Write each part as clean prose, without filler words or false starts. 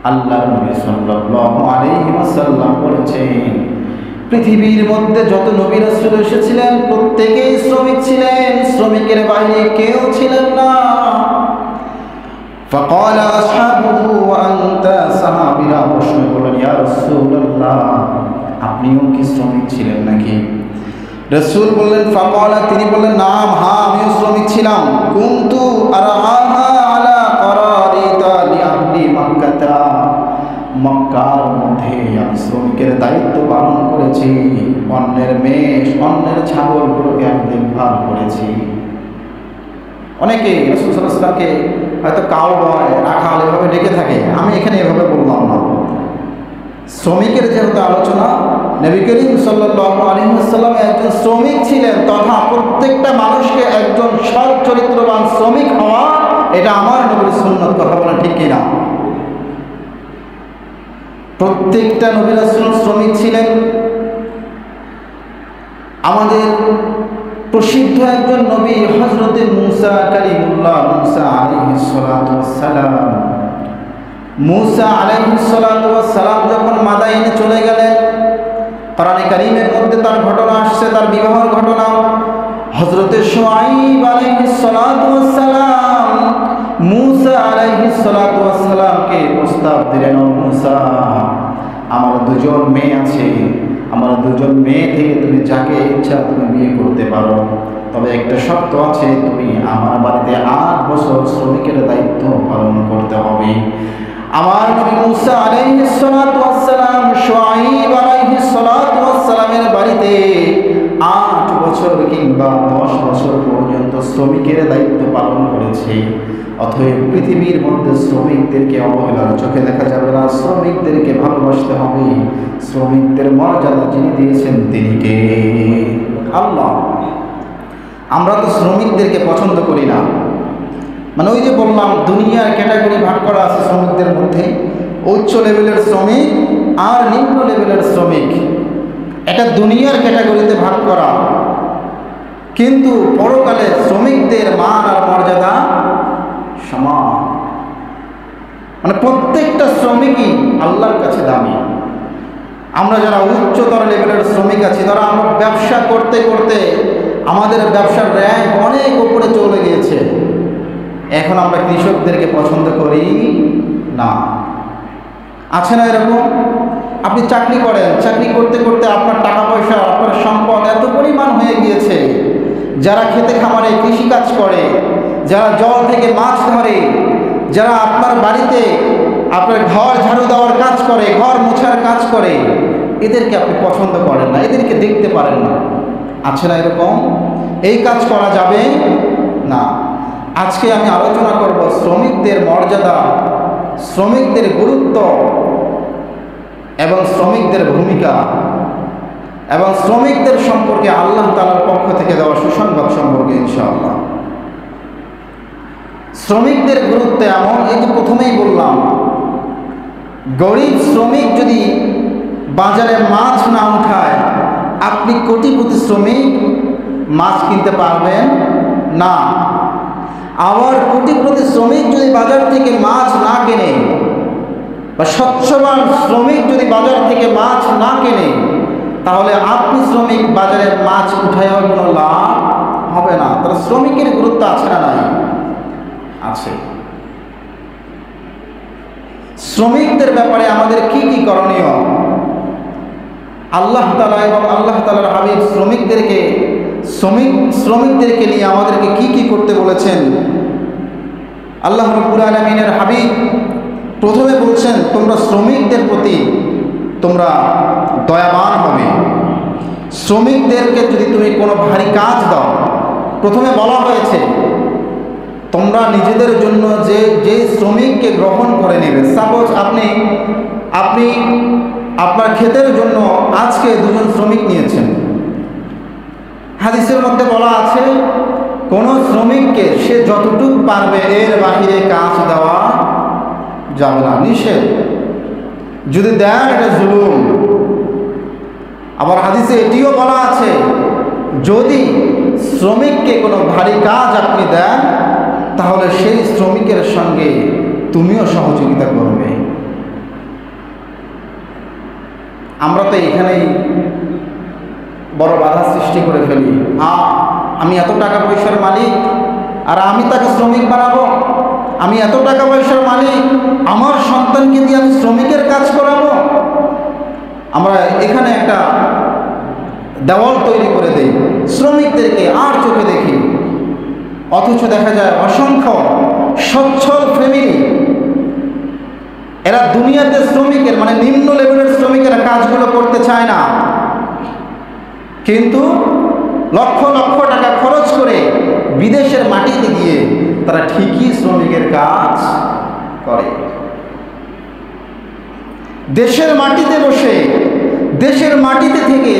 আল্লাহর নবী সাল্লাল্লাহু আলাইহি ওয়াসাল্লাম বলেছেন, পৃথিবীর মধ্যে যত নবী রাসূল এসেছিলেন প্রত্যেকেই শ্রমিক ছিলেন, শ্রমিকের বাইরে কেউ ছিলেন না। فقال اصحابه وانت সাহাবীরা প্রশ্ন করলেন, ইয়া রাসূলুল্লাহ, আপনিও কি শ্রমিক ছিলেন নাকি? রাসূল বললেন, ফাকালা, তিনি বললেন, নাম, হ্যাঁ আমিও শ্রমিক ছিলাম। কুনতু আরআহা আলা করারিতা লিআহলি মক্কাতা, মক্কার মধ্যে আমি শ্রমিকের দায়িত্ব পালন করেছি। অন্যের মেষ, অন্যের ছাগলগুলোকে আমি দেখভাল করেছি। অনেকে রাসূল সাল্লাল্লাহু আলাইহি ওয়াসাল্লামকে হয়তো কাউবয়, রাখাল এভাবে ডেকে থাকে, আমি এখানে এভাবে বললাম না। শ্রমিকের যেহেতু আলোচনা, নবী করিম সাল্লাল্লাহু আলাইহি ওয়াসাল্লাম একজন শ্রমিক ছিলেন, তথা প্রত্যেকটা মানুষকে একজন সৎ চরিত্রবান শ্রমিক হওয়া, এটা আমার নবীর সুন্নাত। কথা বলেন ঠিক কিনা? প্রত্যেকটা নবী রাসূল শ্রমিক ছিলেন। আমাদের প্রসিদ্ধ একজন নবী হযরতে মুসা কালিমুল্লাহ, মুসা আলাইহিস সালাতু ওয়াস সালাম, মুসা আলাইহিস সালাতু ওয়াস সালাম যখন মাদায়েনে চলে গেলেন, কোরআনে কারীমের মধ্যে তার ঘটনা আসছে, তার বিবাহের ঘটনা। হযরতে শুআয়ব আলাইহিস সালাতু ওয়াস সালাম মুসা আলাইহিস সালাতু ওয়াস সালামকে প্রস্তাব দিলেন, ও মুসা, আমার দুজন মেয়ে আছে, আমার দুজন মেয়ে থেকে তুমি যাকে ইচ্ছা তুমি বিয়ে করতে পারো, তবে একটা শর্ত আছে, তুমি আমার বাড়িতে 8 বছর শ্রমিকের দায়িত্ব পালন করতে হবে। আমার নবী মুসা আলাইহিস সালাতু ওয়াস সালাম শুআয়ব আলাইহিস সালাতু ওয়াস সালামের বাড়িতে 8 বছর কিংবা 10 বছর পর্যন্ত শ্রমিকের দায়িত্ব পালন করেছে। অতএব পৃথিবীর মধ্যে শ্রমিকদেরকে অবহেলার চোখে দেখা যাবে না, শ্রমিকদেরকে ভালোবাসতে হবে। শ্রমিকদের মর্যাদা যিনি দিয়েছেন তিনি কে? আল্লাহ। আমরা তো শ্রমিকদেরকে পছন্দ করি না। মানে ওই যে বললাম, দুনিয়ার ক্যাটাগরি ভাগ করা আছে শ্রমিকদের মধ্যে, উচ্চ লেভেলের শ্রমিক আর নিম্ন লেভেলের শ্রমিক, এটা দুনিয়ার ক্যাটাগরিতে ভাগ করা। কিন্তু পরকালে শ্রমিকদের মান আর মর্যাদা সমান। মানে প্রত্যেকটা শ্রমিকই আল্লাহর কাছে দামি। আমরা যারা উচ্চতর লেভেলের শ্রমিক আছি, ধরা আমরা ব্যবসা করতে করতে আমাদের ব্যবসার র্যাঙ্ক অনেক উপরে চলে গিয়েছে, এখন আমরা কৃষকদেরকে পছন্দ করি না। আছে না এরকম? আপনি চাকরি করেন, চাকরি করতে করতে আপনার টাকা পয়সা, আপনার সম্পদ এত পরিমাণ হয়ে গিয়েছে, যারা খেতে খামারে কৃষিকাজ করে, যারা জল থেকে মাছ ধরে, যারা আপনার বাড়িতে আপনার ঘর ঝাড়ু দেওয়ার কাজ করে, ঘর মোছার কাজ করে, এদেরকে আপনি পছন্দ করেন না, এদেরকে দেখতে পারেন না। আছে না এরকম? এই কাজ করা যাবে না। আজকে আমি আলোচনা করব শ্রমিকদের মর্যাদা, শ্রমিকদের গুরুত্ব এবং শ্রমিকদের ভূমিকা এবং শ্রমিকদের সম্পর্কে আল্লাহ তাআলার পক্ষ থেকে দেওয়া সুসংবাদ সম্পর্কে ইনশাআল্লাহ। শ্রমিকদের গুরুত্ব এমন, এই যে প্রথমেই বললাম, গরিব শ্রমিক যদি বাজারে মাছ না উঠায়, আপনি কোটিপতি শ্রমিক মাছ কিনতে পারবেন না। আবার কোটিপতি শ্রমিক যদি বাজার থেকে মাছ না কেনে, বা স্বচ্ছবান শ্রমিক যদি বাজার থেকে মাছ না কেনে, তাহলে আপনি শ্রমিক বাজারে মাছ উঠাইয়া কোনো লাভ হবে না। তাহলে শ্রমিকের গুরুত্ব আছে না নাই? আছে। শ্রমিকদের ব্যাপারে আমাদের কি কি করণীয়? আল্লাহ তাআলা এবং আল্লাহ তাআলার হাবিব শ্রমিকদেরকে নিয়ে আমাদেরকে কি কি করতে বলেছেন? আল্লাহ রাব্বুল আলামিনের হাবিব প্রথমে বলছেন, তোমরা শ্রমিকদের প্রতি তোমরা দয়াবান হবে। শ্রমিকদেরকে যদি তুমি কোনো ভারী কাজ দাও, প্রথমে বলা হয়েছে তোমরা নিজেদের জন্য যে শ্রমিককে গ্রহণ করে নেবে। সাপোজ আপনি আপনার ক্ষেতের জন্য আজকে 2 জন শ্রমিক নিয়েছেন, হাদিসের মধ্যে বলা আছে কোন শ্রমিককে সে যতটুকু পারবে এর বাহিরে কাজ দেওয়া যাবে না, নিষেধ। যদি দেন এটা জুলুম। আবার হাদিসে এটিও বলা আছে, যদি শ্রমিককে কোনো ভারী কাজ আপনি দেন, তাহলে সেই শ্রমিকের সঙ্গে তুমিও সহযোগিতা করবে। আমরা তো এখানেই বড় বাধা সৃষ্টি করে ফেলি। আমি এত টাকা পয়সার মালিক, আর আমি তাকে শ্রমিক বানাবো। আমি এত টাকা পয়সার মালিক, আমার সন্তানকে দিয়ে আমি শ্রমিকের কাজ করাবো। আমরা এখানে একটা দেওয়াল তৈরি করে দেই, শ্রমিকদেরকে আর চোখে দেখি। অথচ দেখা যায় অসংখ্য সচ্ছল ফ্যামিলি, এরা দুনিয়াতে শ্রমিকের মানে নিম্ন লেভেলের শ্রমিকেরা কাজগুলো করতে চায় না, কিন্তু লক্ষ লক্ষ টাকা খরচ করে বিদেশের মাটিতে গিয়ে তারা ঠিকই শ্রমিকের কাজ করে। দেশের মাটিতে বসে, দেশের মাটিতে থেকে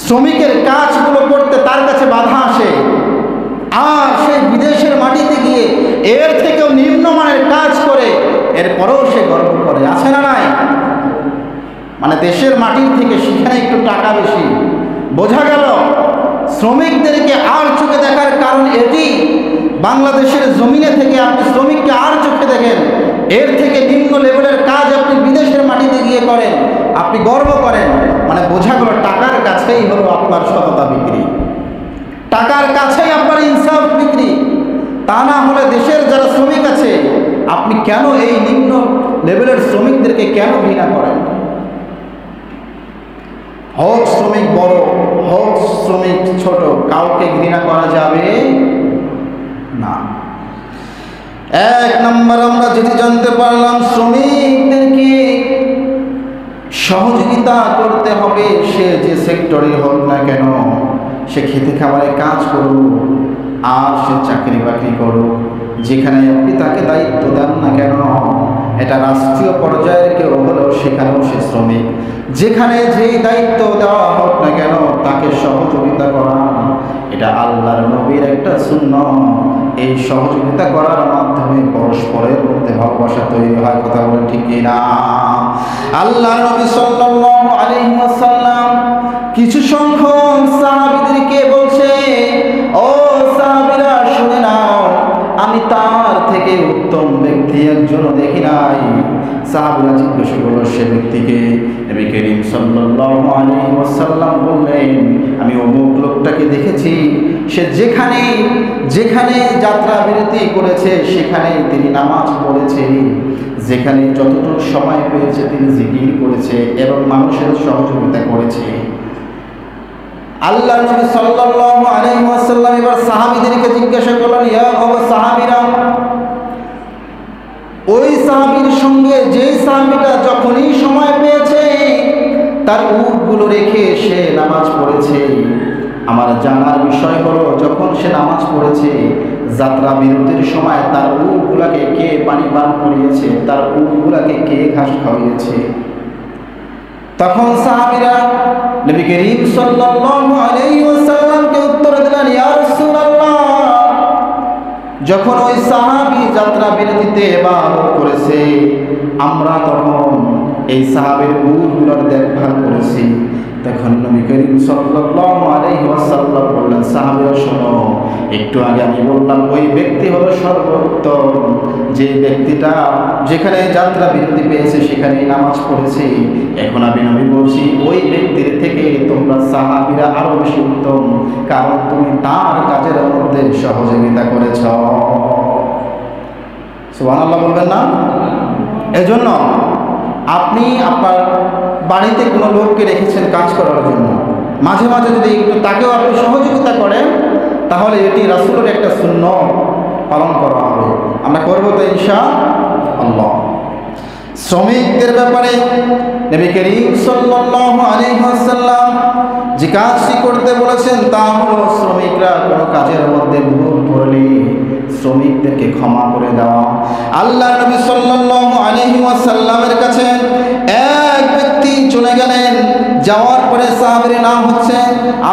শ্রমিকের কাজগুলো করতে তার কাছে বাধা আসে, আর সে বিদেশের মাটিতে গিয়ে এর থেকেও নিম্নমানের কাজ করে, এরপরেও সে গর্ব করে। আছে না নাই? মানে দেশের মাটির থেকে সেখানে একটু টাকা বেশি। বোঝা গেল শ্রমিকদেরকে আর চোখে দেখার কারণ এটি, বাংলাদেশের জমিনে থেকে আপনি শ্রমিককে আর চোখে দেখেন, এর থেকে নিম্ন লেভেলের কাজ আপনি বিদেশের মাটিতে গিয়ে করেন, আপনি গর্ব করেন। মানে বোঝা গেল টাকার কাছেই হলো আপনার সততা বিক্রি, টাকার কাছেই আপনার ইনসাফ বিক্রি। তা না হলে দেশের যারা শ্রমিক আছে, আপনি কেন এই নিম্ন লেভেলের শ্রমিকদেরকে কেন ঘৃণা করেন? হোক শ্রমিক বড়, হোক শ্রমিক ছোট, কাউকে ঘৃণা করা যাবে না। এক নম্বর আমরা যেটি জানতে পারলাম, শ্রমিকদেরকে সহযোগিতা করতে হবে। সে যে সেক্টরে হোক না কেন, সে খেতে খাবারে কাজ করুক আর সে চাকরি বাকরি করুক, যেখানে আপনি তাকে দায়িত্ব দেন না কেন, এটা রাষ্ট্রীয় পর্যায়ের কেউ হলেও সেখানেও সে শ্রমিক। যেখানে যেই দায়িত্ব দেওয়া হোক না কেন তাকে সহযোগিতা করা, এটা আল্লাহর নবীর একটা সুন্নাত। এই সহযোগিতা করার মাধ্যমে পরস্পরের মধ্যে ভালোবাসা তৈরি হয়। কথা বলেন ঠিক কিনা? আল্লাহর নবী সাল্লাল্লাহু আলাইহি ওয়াসাল্লাম কিছু সংখ্যক সাহাবীদেরকে বলছে, ও সাহাবীরা শুনে নাও, আমি তার থেকে উত্তম ব্যক্তি একজনও দেখি নাই। সাহাবীরা জিজ্ঞাসা করল সে ব্যক্তিকে। নবী করিম সাল্লাল্লাহু আলাইহি ওয়াসাল্লাম বললেন, আমি অমুক লোকটাকে দেখেছি, সে যেখানে যেখানে যাত্রা বিরতি করেছে সেখানে তিনি নামাজ পড়েছে, যেখানে যতটুকু সময় পেয়েছে তিনি জিকির করেছে এবং মানুষের সহযোগিতা করেছে। আল্লাহর নবী সাল্লাল্লাহু আলাইহি ওয়াসাল্লাম এবার সাহাবীদেরকে জিজ্ঞাসা করলেন, ইয়া সাহাবীরা, ওই সাহাবীর সঙ্গে যে সাহাবীটা যখনই সময় পেয়েছে তার উটগুলো রেখে সে নামাজ পড়েছে, আমার জানার বিষয় হলো যখন সে নামাজ পড়েছে যাত্রা বিরতির সময় তার উটগুলাকে কে পানি পান করিয়েছে, তার উটগুলাকে কে ঘাস খাওয়িয়েছে? তখন সাহাবীরা নবী করিম সাল্লাল্লাহু আলাইহি ওয়াসাল্লামকে উত্তর দিলেন, ইয়া রাসূলুল্লাহ, যখন ওই সাহাবী যাত্রা বিরতিতে ইবাদত করেছে আমরা তখন এই সাহাবীর উটগুলোর দেখভাল করেছি। তখন নবী করিম সাল্লাল্লাহু আলাইহি ওয়াসাল্লাম বললেন, সাহাবীরা শোনো, একটু আগে আমি বললাম ওই ব্যক্তি হলো সর্বোত্তম, যে ব্যক্তিটা যেখানে যাত্রা বিরতি পেয়েছে সেখানেই নামাজ পড়েছে। এখন আমি নবী বলছি ওই ব্যক্তির থেকে তোমরা সাহাবীরা আরো বেশি উত্তম, কারণ তুমি তার কাজের মধ্যে সহযোগিতা করেছ। সুবহানাল্লাহ বলবেন না? এজন্য আপনি আপনার বাড়িতে কোনো লোককে রেখেছেন কাজ করার জন্য, মাঝে মাঝে যদি একটু তাকেও আপনি সহযোগিতা করেন তাহলে এটি রাসূলের একটা সুন্নাত পালন করা হবে। আমরা করব তো ইনশাআল্লাহ। শ্রমিকদের ব্যাপারে নবী করিম সাল্লাল্লাহু আলাইহি ওয়াসাল্লাম যে কাজটি করতে বলেছেন তা হলো শ্রমিকরা কোনো কাজের মধ্যে ভুল করলে শ্রমিকদেরকে ক্ষমা করে দেওয়া। আল্লাহ নবী সাল্লাল্লাহু আলাইহি ওয়াসাল্লামের কাছে এক ব্যক্তি চলে গেলেন, যাওয়ার পরে সাহাবীর নাম হচ্ছে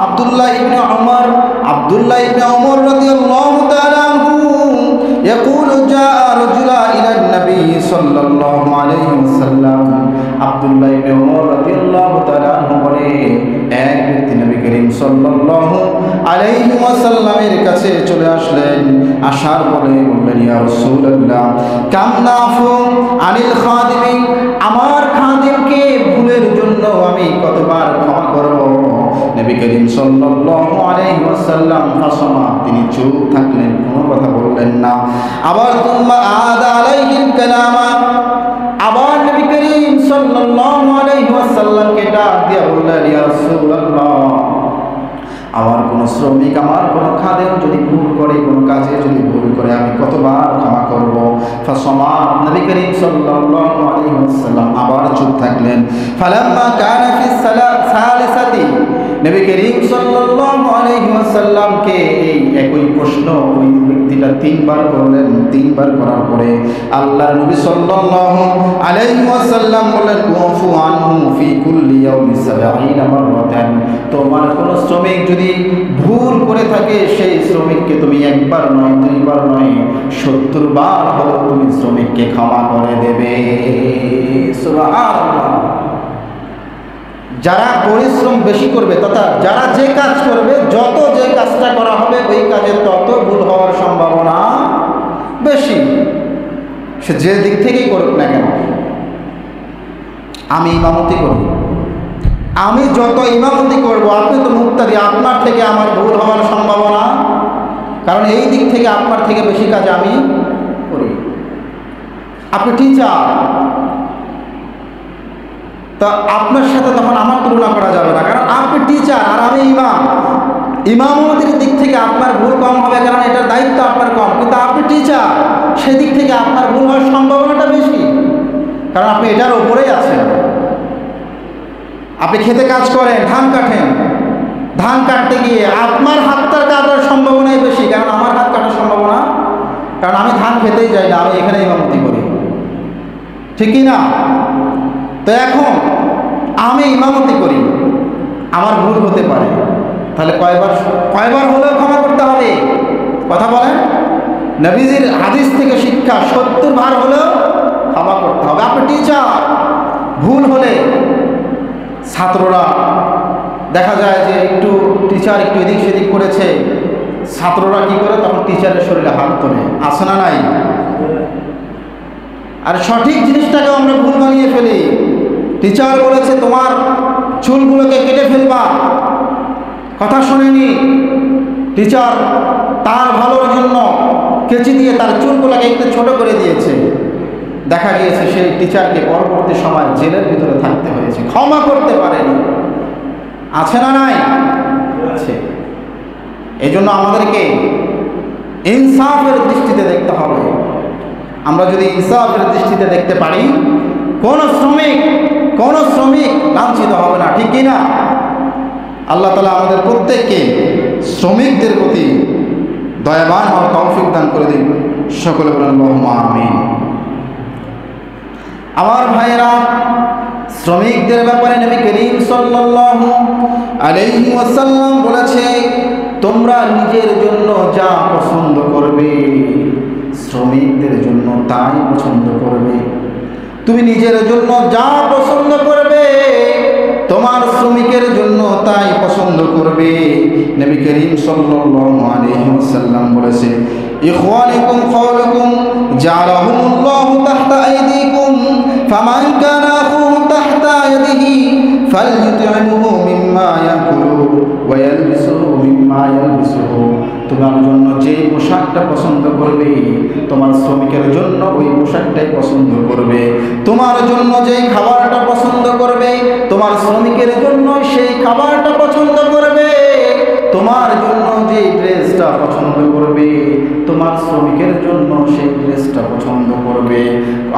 আব্দুল্লাহ ইবনে ওমর। আব্দুল্লাহ ইবনে ওমর রাদিয়াল্লাহু তাআলা আনহু يقول جاء رجلا الى النبي صلى الله عليه وسلم। আব্দুল্লাহ ইবনে ওমর রাদিয়াল্লাহু তাআলা আনহু বলে, এক ব্যক্তি নবী করিম সাল্লাল্লাহু আলাইহি ওয়াসাল্লামের কাছে চলে আসলেন। আসার পরে বললেন, ইয়া রাসূলুল্লাহ, কাম নাফু আনিল খাদিমি, আমার খাদিমকে ভুলের করিম সাল্লাল্লাহু আলাইহি ওয়াসাল্লাম ফাসমা, তিনি চুপ থাকলেন, কোনো কথা বললেন না। আবার তুম্মা আদা আলাইহিল কালামা, আবার নবী করিম সাল্লাল্লাহু আলাইহি ওয়াসাল্লামকে ডাক দিয়ে বললেন, ইয়া রাসূলুল্লাহ, আমার কোন শ্রমিক, আমার কোন খাদেম যদি ভুল করে, কোন কাজে যদি ভুল করে, আমি কতবার ক্ষমা করব? ফাসমা, নবী করিম সাল্লাল্লাহু আলাইহি ওয়াসাল্লাম আবার চুপ থাকলেন। ফালাম্মা কানা ফি সালিসাতি, নবী করিম সাল্লাল্লাহু আলাইহি ওয়াসাল্লামকে এই একই প্রশ্ন ওই ব্যক্তিটা তিনবার করলেন। তিনবার করার পরে আল্লাহর নবী সাল্লাল্লাহু আলাইহি ওয়াসাল্লাম বললেন, কুফু আনহু ফি কুল্লি ইয়াউমি 70 মাররাতান, তোমার কোন শ্রমিক যদি ভুল করে থাকে, সেই শ্রমিককে তুমি একবার নয়, দুইবার নয়, 70 বার হলেও তুমি শ্রমিককে ক্ষমা করে দেবে। সুবহানাল্লাহ। যারা পরিশ্রম বেশি করবে তথা যারা যে কাজ করবে, যত যে কাজটা করা হবে ওই কাজে তত ভুল হওয়ার সম্ভাবনা বেশি, সে যে দিক থেকেই করুক না কেন। আমি ইমামতি করি, আমি যত ইমামতি করব, আপনি তো মুক্তাদি, আপনার থেকে আমার ভুল হওয়ার সম্ভাবনা, কারণ এই দিক থেকে আপনার থেকে বেশি কাজ আমি করি। আপনি টিচার, তা আপনার সাথে তখন আমার তুলনা করা যাবে না, কারণ আপনি টিচার আর আমি ইমাম। ইমামতির দিক থেকে আপনার ভুল কম হবে, কারণ এটার দায়িত্ব আপনার কম, কিন্তু আপনি টিচার, সেদিক থেকে আপনার ভুল হওয়ার সম্ভাবনাটা বেশি, কারণ আপনি এটার ওপরেই আছেন। আপনি খেতে কাজ করেন, ধান কাটেন, ধান কাটতে গিয়ে আপনার হাতটার কাটার সম্ভাবনাই বেশি, কারণ আমার হাত কাটার সম্ভাবনা, কারণ আমি ধান খেতেই যাই না, আমি এখানে ইমামতি করি, ঠিক কি না? তো এখন আমি ইমামতি করি, আমার ভুল হতে পারে, তাহলে কয়বার হলেও ক্ষমা করতে হবে? কথা বলেন। নবীজির হাদিস থেকে শিক্ষা, 70 বার হলেও ক্ষমা করতে হবে। আপনি টিচার, ভুল হলে ছাত্ররা দেখা যায় যে একটু টিচার একটু এদিক সেদিক করেছে, ছাত্ররা কি করে? তখন টিচারের শরীরে হাত তোলে, আছে না নাই? আর সঠিক জিনিসটাকে আমরা ভুল বানিয়ে ফেলি। টিচার বলেছে তোমার চুলগুলোকে কেটে ফেলবা, কথা শোনেনি, টিচার তার ভালোর জন্য কেচি দিয়ে তার চুলগুলোকে একটু ছোট করে দিয়েছে, দেখা গিয়েছে সেই টিচারকে পরবর্তী সময় জেলের ভিতরে থাকতে হয়েছে, ক্ষমা করতে পারেনি। আছে না নাই? আছে। এই জন্য আমাদেরকে ইনসাফের দৃষ্টিতে দেখতে হবে। আমরা যদি ইনসাফের দৃষ্টিতে দেখতে পারি, কোন শ্রমিক লাঞ্ছিত হবে না, ঠিক কিনা? আল্লাহ তাআলা আমাদের প্রত্যেককে শ্রমিকদের প্রতি দয়াবান হওয়ার তৌফিক দান করে দিন। সকলে বলেন আল্লাহুম্মা আমিন। আমার ভাইয়েরা, শ্রমিকদের ব্যাপারে নবী করিম সাল্লাল্লাহু আলাইহি ওয়াসাল্লাম বলেছে, তোমরা নিজের জন্য যা পছন্দ করবে, শ্রমিকদের জন্য তাই পছন্দ করবে। তুমি নিজের জন্য যা পছন্দ করবে, তোমার শ্রমিকের জন্য তাই পছন্দ করবে। নবী করিম সাল্লাল্লাহু আলাইহি ওয়াসাল্লাম বলেছে, ইখওয়ানুকুম খাওলুকুম জাআলাহুমুল্লাহু তাহতা আইদিকুম, ফামান কানা আখুহু তাহতা ইয়াদিহি ফালইউতইমহু মিম্মা ইয়াকুলু ওয়া ইয়ালবিসুহু মিম্মা ইয়ালবিসুহু। তোমার জন্য যে পোশাকটা পছন্দ করবে, তোমার শ্রমিকের জন্য ওই পোশাকটাই পছন্দ করবে। তোমার জন্য যে খাবারটা পছন্দ করবে, তোমার শ্রমিকের জন্য সেই খাবারটা পছন্দ করবে। তোমার জন্য যে ড্রেসটা পছন্দ করবে, তোমার শ্রমিকের জন্য সেই ড্রেসটা পছন্দ করবে।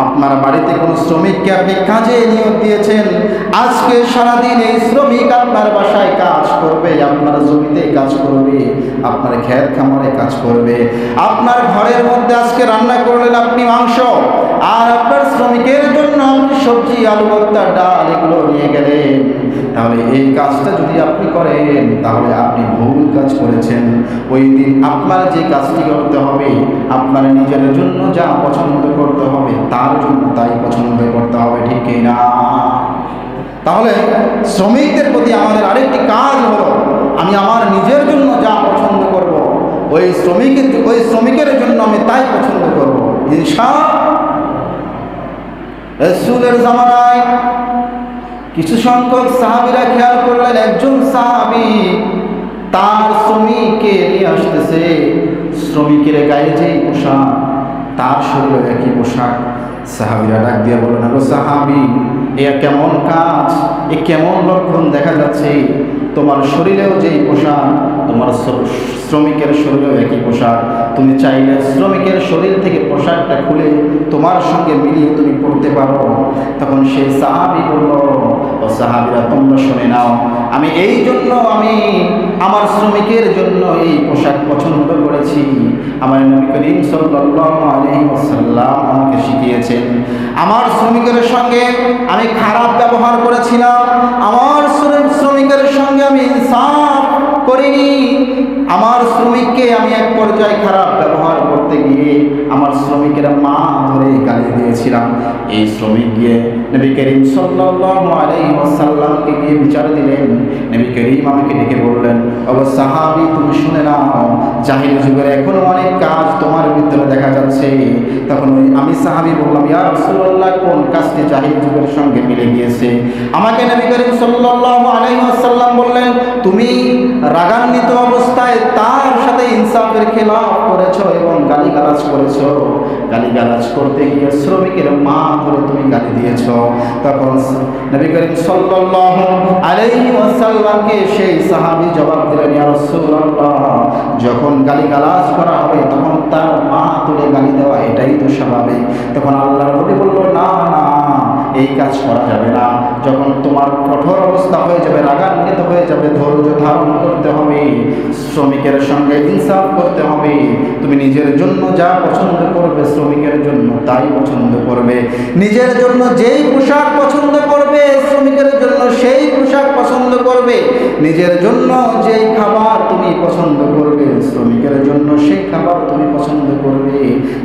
আপনার বাড়িতে কোনো শ্রমিককে আপনি কাজে নিয়োগ দিয়েছেন, আজকে সারাদিন এই শ্রমিক আপনার বাসায় কাজ করবে, আপনার জমিতে কাজ করবে, আপনার ক্ষেত খামারে কাজ করবে। আপনার ঘরের মধ্যে আজকে রান্না করলেন আপনি মাংস, আর আপনার শ্রমিকের জন্য আপনি সবজি, আলু ভর্তা, ডাল এগুলো নিয়ে গেলেন। তাহলে এই কাজটা যদি আপনি করেন, তাহলে আপনি ভুল কাজ করেছেন। ওই দিন আপনার যে কাজটি করতে হবে, আপনার নিজের জন্য যা পছন্দ করতে হবে, তার জন্য তাই পছন্দ করতে হবে, ঠিক না? তাহলে শ্রমিকদের প্রতি আমাদের আরেকটি কাজ হলো, আমি আমার নিজের জন্য যা পছন্দ করব, ওই শ্রমিকের জন্য আমি তাই পছন্দ করব, ইনশাআল্লাহ। রাসূলের জামানায় কিছু সংখ্যক সাহাবীরা খেয়াল করলেন, একজন সাহাবী তার শ্রমিককে নিয়ে আসতেছে, শ্রমিকের গায়ে যেই পোশাক তার শরীরে একই পোশাক। সাহাবীরা ডাক দিয়ে বললেন, গো সাহাবী, এ কেমন কাজ, এ কেমন লক্ষণ দেখা যাচ্ছে? তোমার শরীরেও যেই পোশাক, তোমার শ্রমিকের শরীরেও একই পোশাক। তুমি চাইলে শ্রমিকের শরীর থেকে পোশাকটা খুলে তোমার সঙ্গে মিলিয়ে তুমি পড়তে পারো। তখন সেই সাহাবী বলল, ও সাহাবীরা, তোমরা শুনে নাও, আমি এই জন্য আমি আমার শ্রমিকের জন্য এই পোশাক পছন্দ করেছি। আমার নবী করিম সাল্লাল্লাহু আলাইহি ওয়াসাল্লাম আমাকে শিখিয়েছেন, আমার শ্রমিকের সঙ্গে আমি খারাপ ব্যবহার করেছিলাম, আমার শ্রমিকের সঙ্গে আমি ইনসাফ করিনি, আমার শ্রমিককে আমি এক পর্যায়ে খারাপ ব্যবহার করতে গিয়ে আমার শ্রমিকের মা ধরে গালি দিয়েছিলাম। এই শ্রমিক গিয়ে নবী করিম সাল্লাল্লাহু আলাইহি ওয়াসাল্লামকে গিয়ে বিচার দিলেন। নবী করিম আমাকে ডেকে বললেন, ও সাহাবী, তুমি শুনে নাও, জাহিল যুগের এখনো অনেক কাজ তোমার ভিতরে দেখা যাচ্ছে। তখন আমি সাহাবী বললাম, ইয়া রাসূলুল্লাহ, কোন কাজটি জাহিল যুগের সঙ্গে মিলে গিয়েছে? আমাকে নবী করিম সাল্লাল্লাহু আলাইহি ওয়াসাল্লাম বললেন, তুমি রাগান্বিত অবস্থায় তার সাথে ইনসাফের খেলাফ করেছো এবং গালিগালাজ করেছো। গালিগালাজ করতে গিয়ে শ্রমিকের মা ধরে তুমি গালি দিয়েছো। তখন নবী করিম সাল্লাল্লাহু আলাইহি ওয়াসাল্লামকে সেই সাহাবী জবাব দিলেন, ইয়া রাসূলুল্লাহ, যখন গালিগালাজ করা হবে তখন তার মা তুলে গালি দেওয়া এটাই তো স্বাভাবিক। তখন আল্লাহর নবী বলল, না না, এই কাজ করা যাবে না। যখন তোমার কঠোর অবস্থা হয়ে যাবে, রাগান্বিত হয়ে যাবে, ধৈর্য ধারণ করতে হবে, শ্রমিকের সঙ্গে ইনসাফ করতে হবে। তুমি নিজের জন্য যা পছন্দ করবে, শ্রমিকের জন্য তাই পছন্দ করবে। নিজের জন্য যেই পোশাক পছন্দ করবে, শ্রমিকের জন্য সেই পোশাক পছন্দ করবে। নিজের জন্য যেই খাবার তুমি পছন্দ করবে, শ্রমিকের জন্য সেই খাবার তুমি পছন্দ করবে।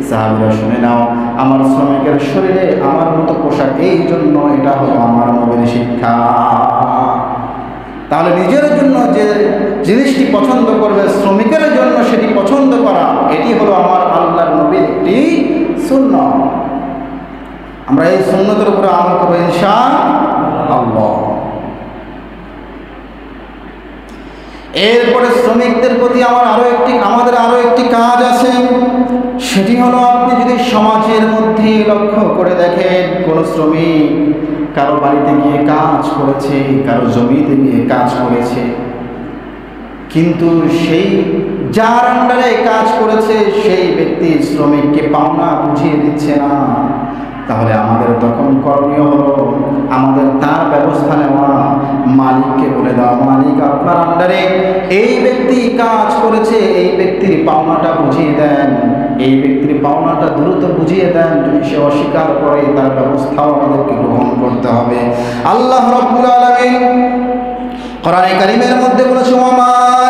সাহাবীরা শুনে নাও, আমার শ্রমিকের শরীরে আমার মতো পোশাক, এই জন্য এটা হলো আমার নবীর শিক্ষা। তাহলে নিজের জন্য যে জিনিসটি পছন্দ করবে, শ্রমিকের জন্য সেটি পছন্দ করা, এটি হলো আমার আল্লাহর নবীর একটি সুন্নাত। আমরা এই সুন্নতের উপরে আমল করব ইনশাআল্লাহ। এরপরে শ্রমিকদের প্রতি আমাদের আরো একটি কাজ আছে। সেটি হলো, আপনি যদি সমাজের মধ্যে লক্ষ্য করে দেখেন, কোন শ্রমিক কারো বাড়িতে গিয়ে কাজ করেছে, কারো জমিতে গিয়ে কাজ করেছে, কিন্তু সেই যার আন্ডারে কাজ করেছে সেই ব্যক্তি শ্রমিককে পাওনা বুঝিয়ে দিচ্ছে না, তাহলে আমাদের তখন করণীয় হলো আমাদের তার ব্যবস্থা নেওয়া, মালিককে বলে দেওয়া, মালিক আপনার আন্ডারে এই ব্যক্তি কাজ করেছে, এই ব্যক্তির পাওনাটা বুঝিয়ে দেন, এই ব্যক্তির পাওনাটা দ্রুত বুঝিয়ে দেন। যদি সে অস্বীকার করে, তার ব্যবস্থাও আমাদেরকে গ্রহণ করতে হবে। আল্লাহ রাব্বুল আলামিন কোরআনে কারীমের মধ্যে বলেছে, ওয়া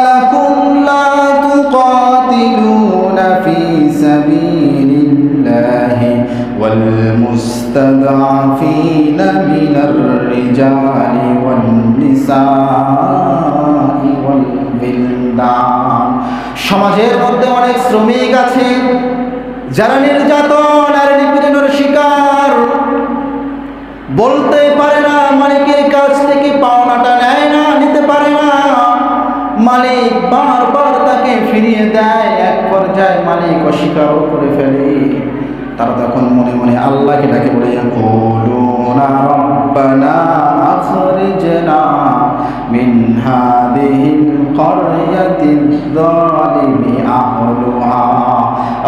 লাকুম লা তুকাতিলুনা ফি সাবিলিল্লাহি ওয়াল মুস্তাদআফিনা মিনার রিজালি ওয়ান নিসাই ওয়াল বিলদান। সমাজের মধ্যে অনেক শ্রমিক আছে যারা নির্যাতন আর নিপীড়নের শিকার, বলতে পারে না, মালিকের কাছ থেকে পাওনাটা নেয় না, নিতে পারে না, মালিক বারবার তাকে ফিরিয়ে দেয়, এক পর্যায়ে মালিক অস্বীকার করে ফেলে। তারা তখন মনে মনে আল্লাহকে ডাকে, বলে, ইয়াকুলুনা রাব্বানা আখরিজনা মিন হাদিহিল ক্বরয়াতিয যালিমি আহলুহা।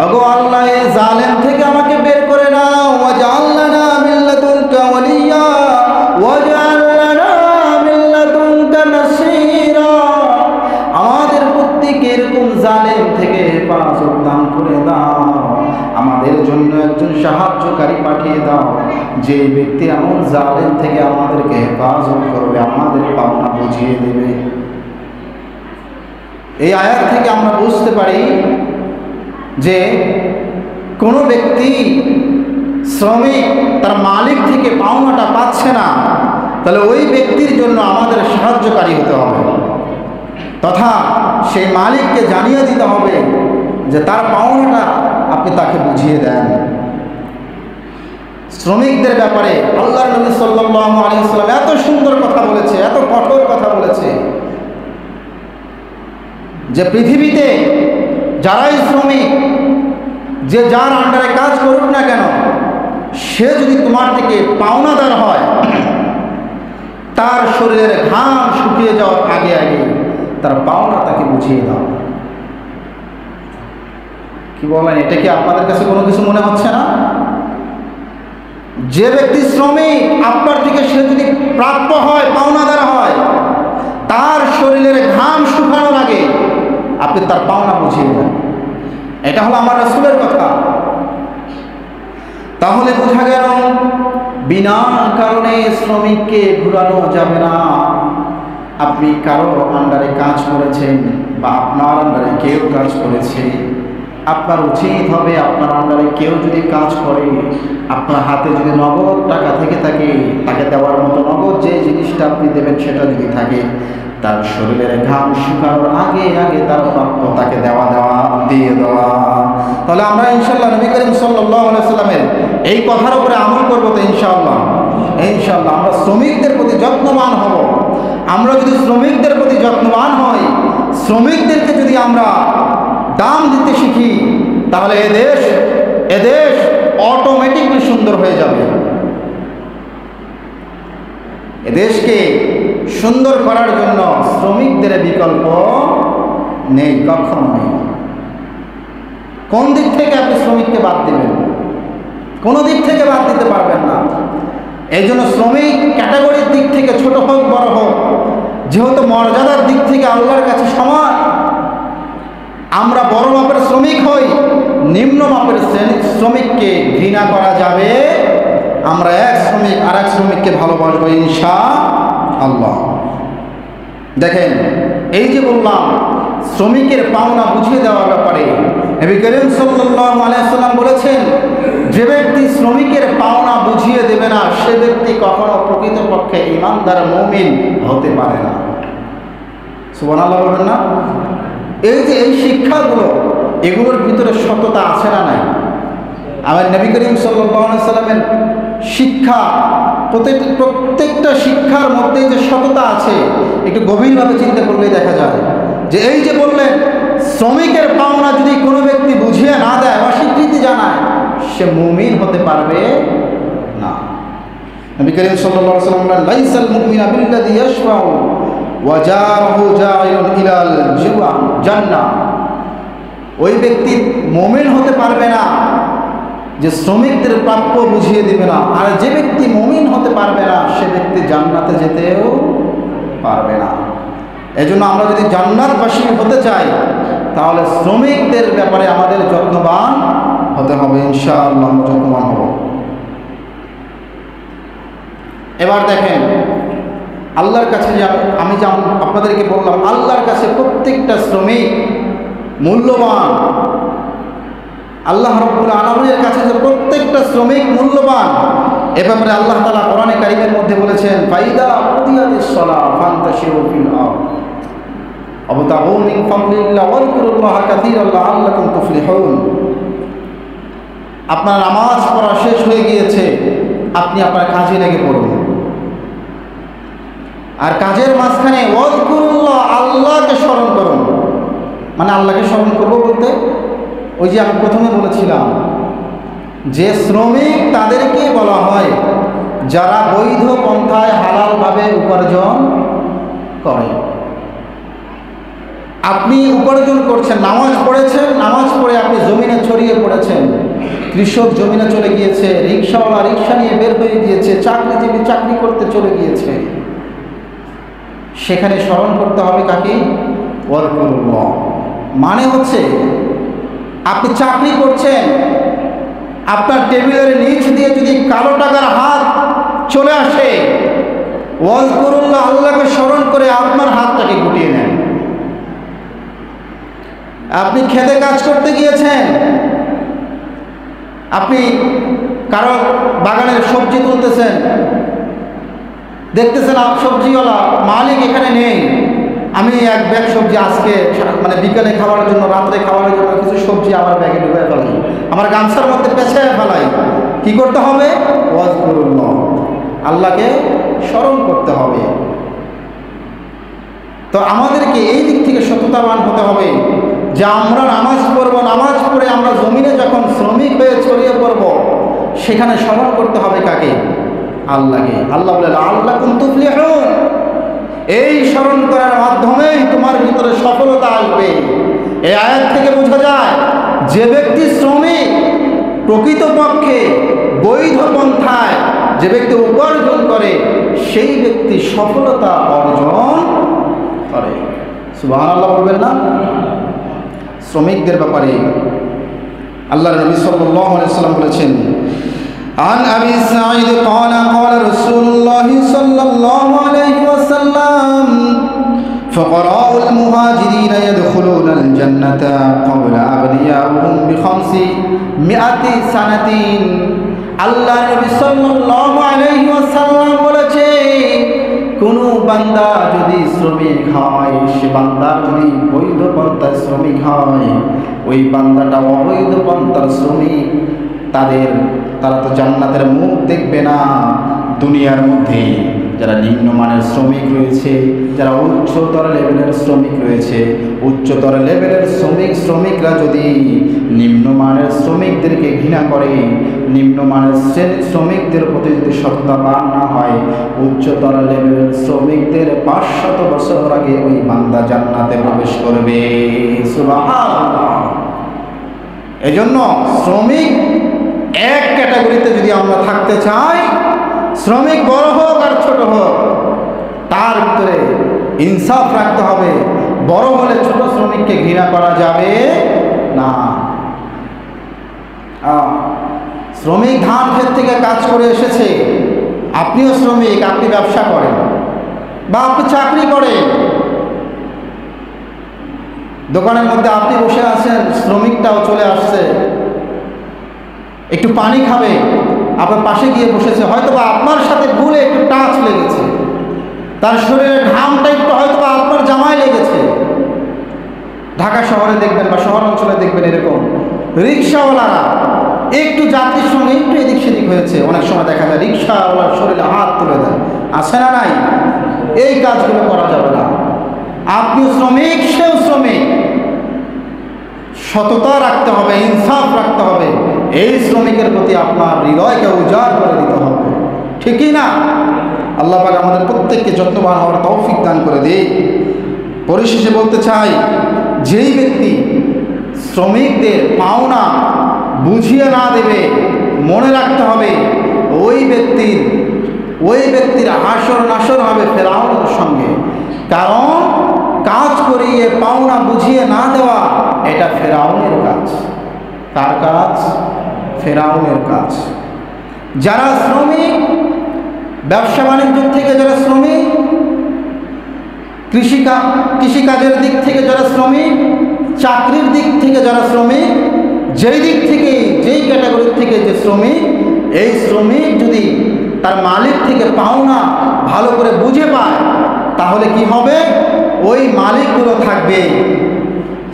ওগো আল্লাহ, এই জালেম থেকে আমাকে বের করে নাও, ওয়াজআল লানা মিন লাদুনকা ওয়ালিয়্যা ওয়াজআল লানা মিন লাদুনকা নাসীরা। আমাদের প্রত্যেককে এরকম জালেম থেকে হেফাজত দান করে দাও, আমাদের জন্য একজন সাহায্যকারী পাঠিয়ে দাও, যে ব্যক্তি এমন জালেম থেকে আমাদেরকে হেফাজত করবে, আমাদের পাওনা বুঝিয়ে দেবে। এই আয়াত থেকে আমরা বুঝতে পারি যে কোনো ব্যক্তি শ্রমিক তার মালিক থেকে পাওনাটা পাচ্ছে না, তাহলে ওই ব্যক্তির জন্য আমাদের সাহায্যকারী হতে হবে, তথা সেই মালিককে জানিয়ে দিতে হবে যে তার পাওনাটা আপনি তাকে বুঝিয়ে দেন। শ্রমিকদের ব্যাপারে আল্লাহর নবী সাল্লাল্লাহু আলাইহি ওয়াসাল্লাম এত সুন্দর কথা বলেছে, এত কঠোর কথা বলেছে যে পৃথিবীতে যারাই শ্রমিক, যে যার আন্ডারে কাজ করুক না কেন, সে যদি তোমার থেকে পাওনাদার হয়, তার শরীরের ঘাম শুকিয়ে যাওয়ার আগে আগে তার পাওনা তাকে বুঝিয়ে দাও। কি বলেন, এটা কি আপনাদের কাছে কোনো কিছু মনে হচ্ছে না? যে ব্যক্তি শ্রমিক আপনার থেকে সে যদি প্রাপ্য হয়, পাওনাদার হয়, তার শরীরের ঘাম শুকানোর আগে আপনি তার পাওনা বুঝিয়ে দেন। এটা হলো আমার রাসূলের কথা। তাহলে বোঝা গেল বিনা কারণে শ্রমিককে ঘুরানো যাবে না। আপনি কারো আন্ডারে কাজ করেছেন বা আপনার আন্ডারে কেউ কাজ করেছে, আপনার উচিত হবে আপনার আন্ডারে কেউ যদি কাজ করে, আপনার হাতে যদি নগদ টাকা থেকে থাকে, তাকে দেওয়ার মতো নগদ যে জিনিসটা আপনি দেবেন সেটা যদি থাকে, তার শরীরের ঘাম শুকানোর আগে আগে তার প্রাপ্য তাকে দিয়ে দেওয়া। তাহলে আমরা ইনশাআল্লাহ নবী করিম সাল্লাল্লাহু আলাইহি ওয়াসাল্লামের এই কথার উপরে আমল করবো তো ইনশাআল্লাহ আমরা শ্রমিকদের প্রতি যত্নবান হব। আমরা যদি শ্রমিকদের প্রতি যত্নবান হই, শ্রমিকদেরকে যদি আমরা দাম দিতে শিখি, তাহলে এদেশ অটোমেটিকলি সুন্দর হয়ে যাবে। এদেশকে সুন্দর করার জন্য শ্রমিকদের বিকল্প নেই, কখনো নেই। কোন দিক থেকে আপনি শ্রমিককে বাদ দিবেন? কোনো দিক থেকে বাদ দিতে পারবেন না। এই জন্য শ্রমিক ক্যাটাগরির দিক থেকে ছোট হোক বড় হোক, যেহেতু মর্যাদার দিক থেকে আল্লাহর কাছে সমান, আমরা বড় মাপের শ্রমিক হই, নিম্ন মাপের শ্রমিককে ঘৃণা করা যাবে। আমরা এক শ্রমিক আর এক শ্রমিককে ভালোবাসবো ইনশাআল্লাহ। দেখেন, এই যে বললাম শ্রমিকের পাওনা বুঝিয়ে দেওয়ার ব্যাপারে, নবী করিম সাল্লাল্লাহু আলাইহি ওয়াসাল্লাম বলেছেন, যে ব্যক্তি শ্রমিকের পাওনা বুঝিয়ে দেবে না, সে ব্যক্তি কখনো প্রকৃতপক্ষে ঈমানদার মুমিন হতে পারে না। সুবহানাল্লাহ বলবেন না? এই যে এই শিক্ষাগুলো, এগুলোর ভিতরে সততা আছে না নাই? আমার নবী করিম সাল্লাল্লাহু আলাইহি ওয়াসাল্লামের শিক্ষা, প্রত্যেকটা শিক্ষার মধ্যে যে সততা আছে, একটু গভীরভাবে চিন্তা করলেই দেখা যায় যে এই যে বললেন শ্রমিকের পাওনা যদি কোনো ব্যক্তি বুঝিয়ে না দেয়, অস্বীকৃতি জানায়, সে মুমিন হতে পারবে না। নবী করিম সাল্লাল্লাহু আলাইহি ওয়াসাল্লাম বলেন, লাইসাল মুমিনু বিল্লাযী ইয়াশফাউ ওয়া জারহু জাইলুন ইলাল জান্নাহ। ওই ব্যক্তি মুমিন হতে পারবে না যে শ্রমিকদের প্রাপ্য বুঝিয়ে দিবে না, আর যে ব্যক্তি মুমিন হতে পারবে না, সে ব্যক্তি জান্নাতে যেতেও পারবে না। এজন্য আমরা যদি জান্নাতবাসী হতে চাই, তাহলে শ্রমিকদের ব্যাপারে আমাদের যত্নবান হতে হবে। ইনশাআল্লাহ আমরা যত্নবান হব। এবার দেখেন, আল্লাহর কাছে যে আমি আপনাদেরকে বললাম, আল্লাহর কাছে প্রত্যেকটা শ্রমিক মূল্যবান। আল্লাহ রাব্বুল আলামিনের কাছে যে প্রত্যেকটা শ্রমিক মূল্যবান, এ ব্যাপারে আল্লাহ তাআলা কোরআনে কারীমের মধ্যে বলেছেন, ফাইদা কুদিয়াতিস সালাহ ফান্তাশিরু ফিল আরদ ওয়াবতাগু মিন ফাদলিল্লাহ ওয়াযকুরুল্লাহা কাসীরান লাআল্লাকুম তুফলিহুন। আপনার নামাজ পড়া শেষ হয়ে গিয়েছে, আপনি আপনার কাজে লেগে পড়ুন। আর কাজের মাঝখানে ওয়াযকুরুল্লাহ, আল্লাহকে স্মরণ করুন। মানে আল্লাহকে স্মরণ করবো বলতে, ওই যে আমি প্রথমে বলেছিলাম যে শ্রমিক তাদেরকে বলা হয় যারা বৈধ পন্থায় হালালভাবে উপার্জন করে। আপনি উপার্জন করছেন, নামাজ পড়েছেন, নামাজ পড়ে আপনি জমিনে ছড়িয়ে পড়েছেন, কৃষক জমিনে চলে গিয়েছে, রিক্সাওয়ালা রিক্সা নিয়ে বের হয়ে গিয়েছে, চাকরিজীবী চাকরি করতে চলে গিয়েছে, সেখানে স্মরণ করতে হবে কাকে? ওয়াযকুরুল্লাহ। মানে হচ্ছে আপনি চাকরি করছেন, আপনার টেবিলের নিচ দিয়ে যদি কালো টাকার হাত চলে আসে, ওয়াযকুরুল্লাহ, আল্লাহকে স্মরণ করে আপনার হাতটাকে গুটিয়ে নেন। আপনি খেতে কাজ করতে গিয়েছেন, আপনি কারো বাগানের সবজি তুলতেছেন, দেখতেছেন সবজিওয়ালা মালিক এখানে নেই, আমি এক ব্যাগ সবজি আজকে মানে বিকালে খাওয়ার জন্য, রাত্রে খাওয়ার জন্য কিছু সবজি আমার ব্যাগে ডুবে ফেলাই, আমার গামছার মধ্যে পেঁচায় ফেলাই, কি করতে হবে? ওয়াজকুরুল্লাহ, আল্লাহকে স্মরণ করতে হবে। তো আমাদেরকে এই দিক থেকে সততাবান হতে হবে যে আমরা নামাজ পড়ব, নামাজ পড়ে আমরা জমিনে যখন শ্রমিক হয়ে ছড়িয়ে পড়ব, সেখানে স্মরণ করতে হবে কাকে? আল্লাহকে। আল্লাহ বলে লাআল্লাকুম তুফলিহুন, এই স্মরণ করার মাধ্যমেই তোমার ভিতরে সফলতা আসবে। এই আয়াত থেকে বোঝা যায় যে ব্যক্তি শ্রমিক, প্রকৃতপক্ষে বৈধ পন্থায় যে ব্যক্তি উপার্জন করে, সেই ব্যক্তি সফলতা অর্জন করে। সুবহানাল্লাহ বলবেন না? শ্রমিকদের ব্যাপারে আল্লাহর নবী সাল্লাল্লাহু আলাইহি ওয়াসাল্লাম বলেছেন, عن أبي سعيد قال قال رسول الله صلى الله عليه وسلم فقراء المهاجرين يدخلون الجنة قبل أغنياءهم ب500 سنة আল্লাহ নবী সাল্লাল্লাহু আলাইহি ওয়াসাল্লাম বলেছে, কোন বান্দা যদি শ্রমিক হয়, সে বান্দা যদি বৈধ পন্থার শ্রমিক হয়, ওই বান্দাটা অবৈধ পন্থার শ্রমিক, তারা তো জান্নাতের মুখ দেখবে না। দুনিয়ার মধ্যে যারা নিম্নমানের শ্রমিক রয়েছে, যারা উচ্চতর লেভেলের শ্রমিক রয়েছে, উচ্চতর লেভেলের শ্রমিকরা যদি নিম্নমানের শ্রমিকদেরকে ঘৃণা করে, নিম্নমানের শ্রমিকদের প্রতি যদি সততাবান না হয়, উচ্চতর লেভেলের শ্রমিকদের 500 বছর আগে ওই বান্দা জান্নাতে প্রবেশ করবে। সুবহানাল্লাহ। এজন্য শ্রমিক এক ক্যাটাগরিতে যদি আমরা থাকতে চাই, শ্রমিক বড় হোক আর ছোট হোক, তার ভিতরে ইনসাফ রাখতে হবে। বড় হলে ছোট শ্রমিককে ঘৃণা করা যাবে না। শ্রমিক ধান ক্ষেত থেকে কাজ করে এসেছে, আপনিও শ্রমিক, আপনি ব্যবসা করেন বা আপনি চাকরি করেন, দোকানের মধ্যে আপনি বসে আছেন, শ্রমিকটাও চলে আসছে, একটু পানি খাবে, আপনার পাশে গিয়ে বসেছে, হয়তোবা আপনার সাথে ভুলে একটু টাচ লেগেছে, তার শরীরে ঘামটা একটু হয়তোবা আপনার জামায় লেগেছে। ঢাকা শহরে দেখবেন বা শহর অঞ্চলে দেখবেন এরকম রিক্সাওয়ালারা একটু যাত্রীর সঙ্গে একটু এদিক সেদিক হয়েছে, অনেক সময় দেখা যায় রিক্সাওয়ালার শরীরে হাত তুলে দেয়, আছে না নাই? এই কাজগুলো করা যাবে না। আপনিও শ্রমিক, সেও শ্রমিক, সততা রাখতে হবে, ইনসাফ রাখতে হবে। এই শ্রমিকের প্রতি আপনার হৃদয়কে উজাড় করে দিতে হবে, ঠিকই না? আল্লাহ পাক আমাদের প্রত্যেককে যত্নবান হওয়ার তৌফিক দান করে দিই। পরিশেষে বলতে চাই, যেই ব্যক্তি শ্রমিকদের পাওনা বুঝিয়ে না দেবে, মনে রাখতে হবে ওই ব্যক্তির হাসর নাসর হবে ফেরাউনের সঙ্গে। কারণ কাজ করিয়ে পাওনা বুঝিয়ে না দেওয়া, এটা ফেরাউনের কাজ। কার কাজ? ফেরাউনের কাজ। যারা শ্রমিক, ব্যবসা বাণিজ্য থেকে যারা শ্রমিক, কৃষিকাজের দিক থেকে যারা শ্রমিক, চাকরির দিক থেকে যারা শ্রমিক, যেই দিক থেকে, যেই ক্যাটাগরির থেকে যে শ্রমিক, এই শ্রমিক যদি তার মালিক থেকে পাওনা ভালো করে বুঝে পায়, তাহলে কি হবে? ওই মালিকগুলো থাকবে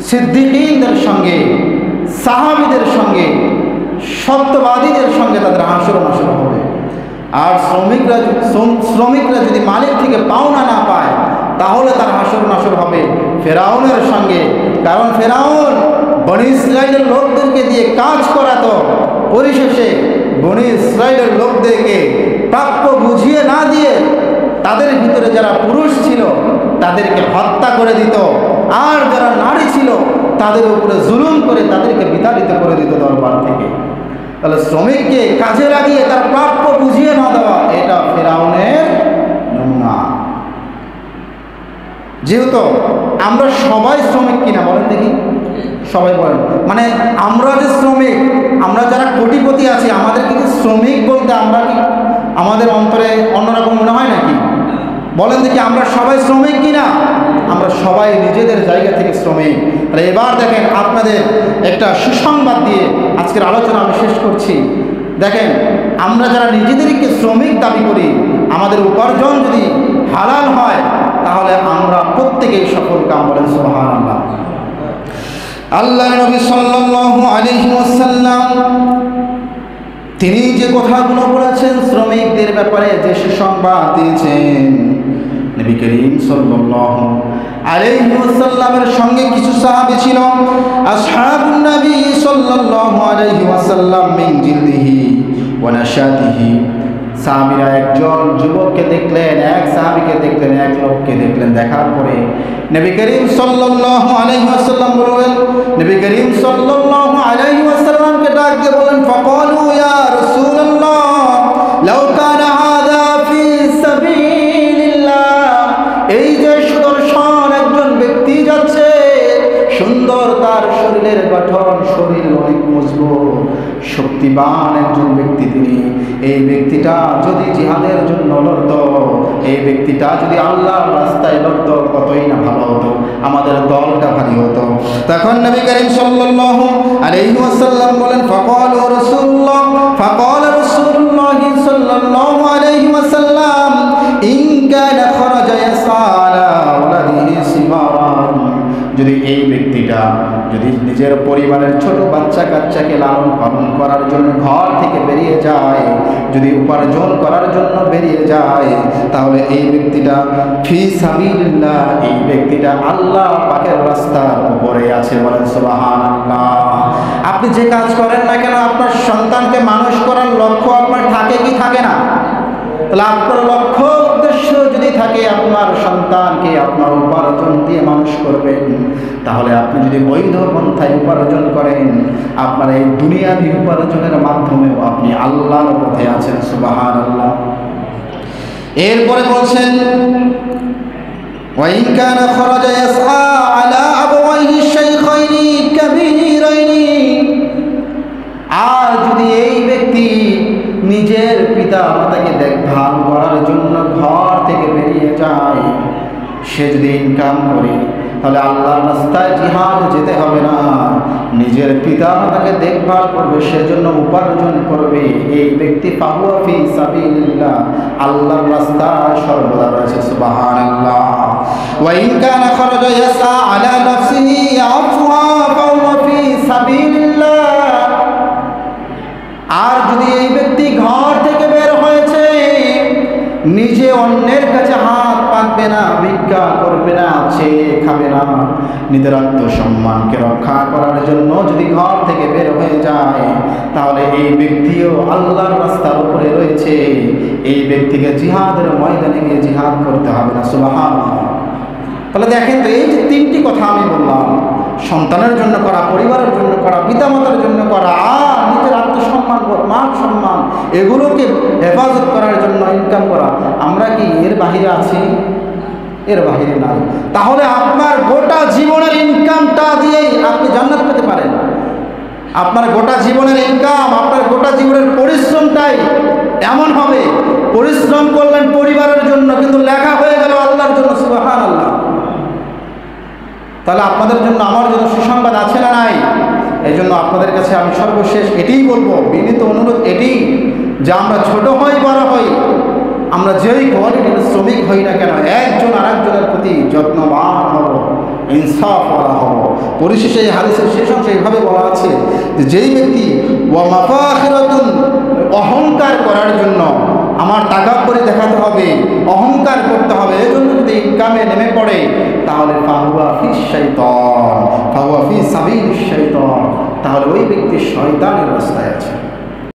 সিদ্দিকীনদের সঙ্গে, সাহাবীদের সঙ্গে, সত্যবাদীদের সঙ্গে, তাদের হাসর নাসর হবে। আর শ্রমিকরা যদি মালিক থেকে পাওনা না পায়, তাহলে তার হাসর নাসর হবে ফেরাউনের সঙ্গে। কারণ ফেরাউন বনি ইসরাইলের লোকদেরকে দিয়ে কাজ করাতো, পরিশেষে বনি ইসরাইলের লোকদেরকে প্রাপ্য বুঝিয়ে না দিয়ে তাদের ভিতরে যারা পুরুষ ছিল তাদেরকে হত্যা করে দিত, আর যারা নারী ছিল তাদের উপরে জুলুম করে তাদেরকে বিতাড়িত করে দিত দরবার থেকে। তাহলে শ্রমিককে কাজে লাগিয়ে তার প্রাপ্য বুঝিয়ে না দেওয়া, এটা ফেরাউনের নমুনা। যেহেতু আমরা সবাই শ্রমিক কিনা বলেন দেখি, সবাই বলেন, মানে আমরা যে শ্রমিক, আমরা যারা কোটিপতি আছি, আমাদের কিন্তু শ্রমিক বলতে আমরা কি আমাদের অন্তরে অন্যরকম মনে হয় নাকি? বলেন দেখি, আমরা সবাই শ্রমিক কিনা? আমরা সবাই নিজেদের জায়গা থেকে শ্রমিক। তাহলে এবার দেখেন, আপনাদের একটা সুসংবাদ দিয়ে আজকের আলোচনা আমি শেষ করছি। দেখেন, আমরা যারা নিজেদেরকে শ্রমিক দাবি করি, আমাদের উপার্জন যদি হালাল হয়, তাহলে আমরা প্রত্যেকেই সফল কাম। বলেন সুবহানাল্লাহ। আল্লাহ নবী সাল্লাল্লাহু আলাইহি ওয়াসাল্লাম তিনি যে কথাগুলো বলেছেন, শ্রমিকদের ব্যাপারে যে সুসংবাদ দিয়েছেন, নবী করিম সাল্লাল্লাহু আলাইহি ওয়াসাল্লামের সঙ্গে কিছু সাহাবী ছিল, আসহাবুন নবী সাল্লাল্লাহু আলাইহি ওয়াসাল্লাম মিন জিলদিহি ওয়া নাশাতিহি। সাহাবীরা একজন যুবককে দেখলেন, এক সাহাবীকে দেখলেন, এক লোককে দেখলেন। দেখার পরে নবী করিম সাল্লাল্লাহু আলাইহি ওয়াসাল্লাম বললেন, নবী করিম সাল্লাল্লাহু আলাইহি ওয়াসাল্লামকে ডাক দিয়ে বলেন, ফাকালু ইয়া রাসূলুল্লাহ লাউ কানা হাযা ফি সাবিলিল্লাহ। এই যে সুদর্শন একজন ব্যক্তি যাচ্ছে, সুন্দর তার শরীরের গঠন, শরীর অনেক মজবুত, শক্তিবান একজন ব্যক্তি তিনি। এই ব্যক্তিটা যদি জিহাদের জন্য লড়ত, এই ব্যক্তিটা যদি আল্লাহর রাস্তায় লড়ত, কতই না ভালো হতো, আমাদের দলটা ভারী হতো। তখন নবী করিম সাল্লাল্লাহু আলাইহি ওয়াসাল্লাম বলেন, ফাকালু রাসূলুল্লাহ সাল্লাল্লাহু আলাইহি ওয়াসাল্লাম ইন কানা খরাজা ইয়াসালা ওয়ালাদিহি সিমারান। যদি এই ব্যক্তিটা যদি নিজের পরিবারের ছোট বাচ্চা কাচ্চাকে লালন পালন করার জন্য ঘর থেকে বেরিয়ে যায়, যদি উপার্জন করার জন্য বেরিয়ে যায়, তাহলে এই ব্যক্তিটা ফি সাবিলিল্লাহ, এই ব্যক্তিটা আল্লাহ পাকের রাস্তার উপরে আছে। বলেন সুবহানাল্লাহ। আপনি যে কাজ করেন না কেন, আপনার সন্তানকে মানুষ করার লক্ষ্য আপনার থাকে কি থাকে না? তাহলে আপনার লক্ষ্য উদ্দেশ্য যদি থাকে আপনার সন্তানকে আপনার উপার্জন দিয়ে মানুষ করবেন, তাহলে আপনি যদি বৈধ পন্থায় উপার্জন করেন, আপনার এই দুনিয়াবি উপার্জনের মাধ্যমেও আপনি আল্লাহর পথে আছেন। সুবহানাল্লাহ। এরপরে বলছেন, ওয়াইন কানা খরাজা ইয়াসআ আলা আবওয়াইহি শাইখাইনি কাবীরাইনি। আর যদি এই ব্যক্তি নিজের পিতা মাতাকে দেখভাল করার জন্য ঘর থেকে বেরিয়ে যায়, সে যদি ইনকাম করে, তাহলে আল্লাহর রাস্তায় জিহাদ যেতে হবে না, নিজের পিতা মাতাকে দেখভাল করবে, সেজন্য উপার্জন করবে, এই ব্যক্তি ফাহুয়া ফি সাবিলিল্লাহ, আল্লাহর রাস্তায় সর্বদা রয়েছে। সুবহানাল্লাহ। ওয়া ইন কানা খরাজা ইয়াসা আলা নাফসিহি আফওয়া ফাহুয়া ফি সাবিলিল্লাহ। আর যদি এই ব্যক্তি ঘর থেকে বের হয়েছে, নিজে অন্যের কাছে হাত পাতবে না, ভিক্ষা করবে না, চেয়ে খাবে না, নিজের আত্মসম্মানকে রক্ষা করার জন্য যদি ঘর থেকে বের হয়ে যায়, তাহলে এই ব্যক্তিও আল্লাহর রাস্তার উপরে রয়েছে। এই ব্যক্তিকে জিহাদের ময়দানে গিয়ে জিহাদ করতে হবে না। সুবহানাল্লাহ। তাহলে দেখেন তো, এই যে তিনটি কথা আমি বললাম, সন্তানের জন্য করা, পরিবারের জন্য করা, পিতামাতার জন্য করা, আর নিজের আত্মসম্মান, মান সম্মান, এগুলোকে হেফাজত করার জন্য ইনকাম করা, আমরা কি এর বাহিরে আছি? এর বাহিরে নাই। তাহলে আপনার গোটা জীবনের ইনকামটা দিয়েই আপনি জান্নাত পেতে পারেন। আপনার গোটা জীবনের ইনকাম, আপনার গোটা জীবনের পরিশ্রমটাই এমন হবে, পরিশ্রম করলেন পরিবারের জন্য, কিন্তু লেখা হয়ে গেল আল্লাহর জন্য। সুবহানাল্লাহ। তাহলে আপনাদের জন্য আমার জন্য সুসংবাদ আছে না নাই? এই জন্য আপনাদের কাছে আমি সর্বশেষ এটাই বলবো, বিনীত অনুরোধ এটি, যে আমরা ছোট হই বড় হই, আমরা যেই কোয়ালিটির শ্রমিক হই না কেন, একজন আরেকজনের প্রতি যত্নবান হব, ইনসাফওয়ালা হব। পরিশেষে এই হাদিসের শেষ অংশে এইভাবে বলা আছে যে যেই ব্যক্তি ওয়া মাফাখিরাতুন, অহংকার করার জন্য, আমার টাকা করে দেখাতে হবে, অহংকার করতে হবে, এই জন্য যদি ইনকামে নেমে পড়ে, তাহলে ফাহুয়া ফি শাইতান, ফাহুয়া ফি সাবিলিশ শাইতান, তাহলে ওই ব্যক্তি শয়তানের রাস্তায় আছে।